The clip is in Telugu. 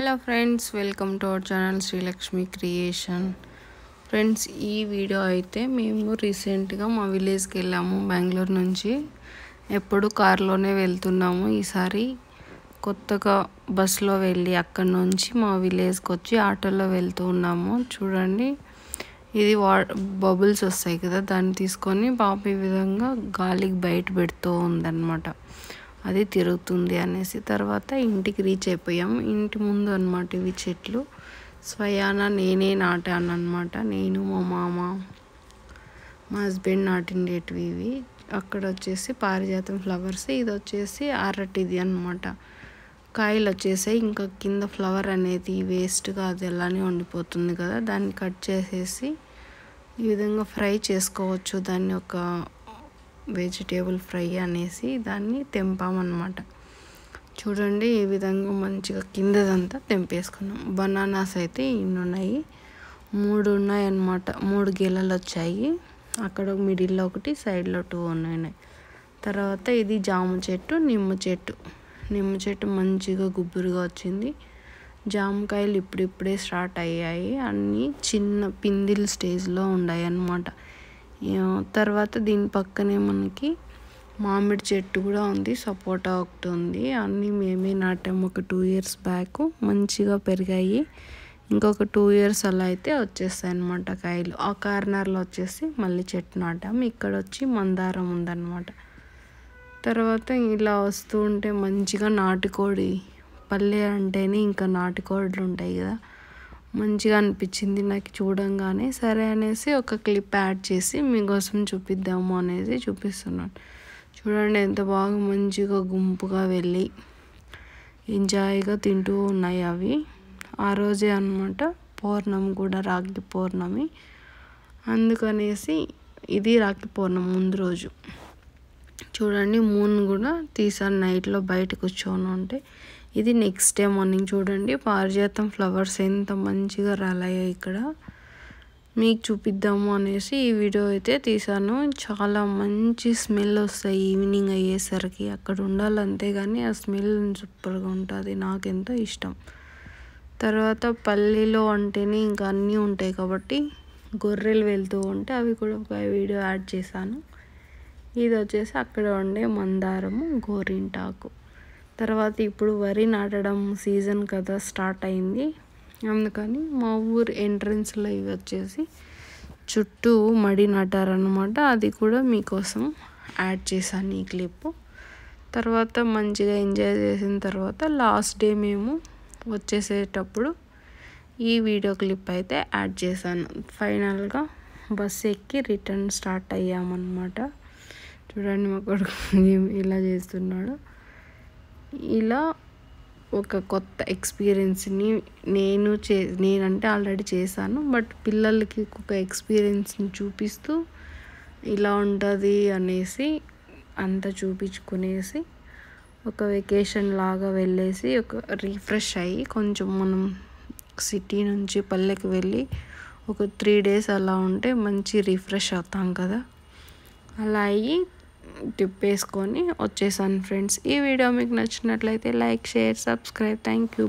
Hello friends, welcome to our channel Srilakshmi creation. Friends, ఈ వీడియో అయితే మేము రీసెంట్గా మా విలేజ్కి వెళ్ళాము. బెంగళూరు నుంచి ఎప్పుడు కార్లోనే వెళ్తున్నాము. ఈసారి కొత్తగా బస్సులో వెళ్ళి అక్కడ నుంచి మా విలేజ్కి వచ్చి ఆటోలో వెళ్తూ ఉన్నాము. చూడండి, ఇది బబుల్స్ వస్తాయి కదా, దాన్ని తీసుకొని పాప ఈ విధంగా గాలికి బయట పెడుతూ ఉందన్నమాట. అది తిరుగుతుంది అనేసి. తర్వాత ఇంటికి రీచ్ అయిపోయాం. ఇంటి ముందు అనమాట ఇవి చెట్లు. స్వయాన నేనే నాటాను అనమాట. నేను, మా మామ, మా హస్బెండ్ నాటిండేటివి ఇవి. అక్కడ వచ్చేసి పారిజాతం ఫ్లవర్స్, ఇది వచ్చేసి అరటిది అనమాట. కాయలు వచ్చేసాయి. ఇంకా కింద ఫ్లవర్ అనేది వేస్ట్గా అది అలానే ఉండిపోతుంది కదా, దాన్ని కట్ చేసేసి ఈ విధంగా ఫ్రై చేసుకోవచ్చు. దాన్ని ఒక వెజిటేబుల్ ఫ్రై అనేసి దాన్ని తెంపామన్నమాట. చూడండి, ఈ విధంగా మంచిగా కిందదంతా తెంపేసుకున్నాం. బనానాస్ అయితే ఇన్ని ఉన్నాయి, 3 ఉన్నాయి అన్నమాట. 3 గెలలు వచ్చాయి. అక్కడ మిడిల్లో ఒకటి, సైడ్లో 2 ఉన్నాయి. తర్వాత ఇది జామ చెట్టు, నిమ్మ చెట్టు మంచిగా గుబురుగా వచ్చింది. జామకాయలు ఇప్పుడిప్పుడే స్టార్ట్ అయ్యాయి. అన్నీ చిన్న పిందిల్ స్టేజ్లో ఉన్నాయి అన్నమాట. తర్వాత దీని పక్కనే మనకి మామిడి చెట్టు కూడా ఉంది, సపోటా ఒకటి ఉంది. అన్నీ మేమే నాటాము ఒక 2 years బ్యాక్. మంచిగా పెరిగాయి. ఇంకొక 2 years అలా అయితే వచ్చేస్తాయి అన్నమాట కాయలు. ఆ కార్నర్లో వచ్చేసి మళ్ళీ చెట్టు నాటాము. ఇక్కడ వచ్చి మందారం ఉందన్నమాట. తర్వాత ఇలా వస్తూ ఉంటే మంచిగా నాటుకోడి, పల్లె అంటేనే ఇంకా నాటుకోడులు ఉంటాయి కదా, మంచిగా అనిపించింది నాకు చూడంగానే. సరే అనేసి ఒక క్లిప్ యాడ్ చేసి మీకోసం చూపిద్దాము అనేది చూపిస్తున్నాను. చూడండి, ఎంత బాగా మంచిగా గుంపుగా వెళ్ళి ఎంజాయ్గా తింటూ ఉన్నాయి అవి. ఆ రోజే అన్నమాట పౌర్ణమి కూడా, రాఖీ పౌర్ణమి. అందుకనేసి ఇది రాఖీ పౌర్ణమి ముందు రోజు. చూడండి, మూన్ కూడా తీసాను నైట్లో బయట కూర్చొని ఉంటే. ఇది నెక్స్ట్ డే మార్నింగ్. చూడండి, పారిజాతం ఫ్లవర్స్ ఎంత మంచిగా రాలాయో ఇక్కడ. మీకు చూపిద్దాము అనేసి ఈ వీడియో అయితే తీసాను. చాలా మంచి స్మెల్ వస్తాయి ఈవినింగ్ అయ్యేసరికి. అక్కడ ఉండాలంతే కానీ ఆ స్మెల్ సూపర్గా ఉంటుంది, నాకెంతో ఇష్టం. తర్వాత పల్లెలో అంటేనే ఇంకా అన్నీ ఉంటాయి కాబట్టి గొర్రెలు వెళ్తూ ఉంటే అవి కూడా ఒక వీడియో యాడ్ చేశాను. ఇది వచ్చేసి అక్కడ ఉండే మందారము, గోరింటాకు. తర్వాత ఇప్పుడు వరి నాటడం సీజన్ కదా, స్టార్ట్ అయింది. అందుకని మా ఊరు ఎంట్రన్స్లో ఇవి వచ్చేసి చుట్టూ మడి నాటారనమాట. అది కూడా మీకోసం యాడ్ చేశాను ఈ క్లిప్. తర్వాత మంచిగా ఎంజాయ్ చేసిన తర్వాత లాస్ట్ డే మేము వచ్చేసేటప్పుడు ఈ వీడియో క్లిప్ అయితే యాడ్ చేశాను. ఫైనల్గా బస్సు ఎక్కి రిటర్న్ స్టార్ట్ అయ్యామన్నమాట. చూడండి, మా కొడుకు ఇలా చేస్తున్నాడు. ఇలా ఒక కొత్త ఎక్స్పీరియన్స్ని నేనంటే ఆల్రెడీ చేశాను, బట్ పిల్లలకి ఒక ఎక్స్పీరియన్స్ని చూపిస్తూ ఇలా ఉంటుంది అనేసి అంతా చూపించుకునేసి ఒక వెకేషన్ లాగా వెళ్ళేసి ఒక రిఫ్రెష్ అయ్యి, కొంచెం మనం సిటీ నుంచి పల్లెకి వెళ్ళి ఒక 3 days అలా ఉంటే మంచి రిఫ్రెష్ అవుతాం కదా, అలా అయ్యి తిప్పేసుకొని వచ్చేసాను ఫ్రెండ్స్. ఈ వీడియో మీకు నచ్చినట్లయితే like, share, subscribe. Thank you.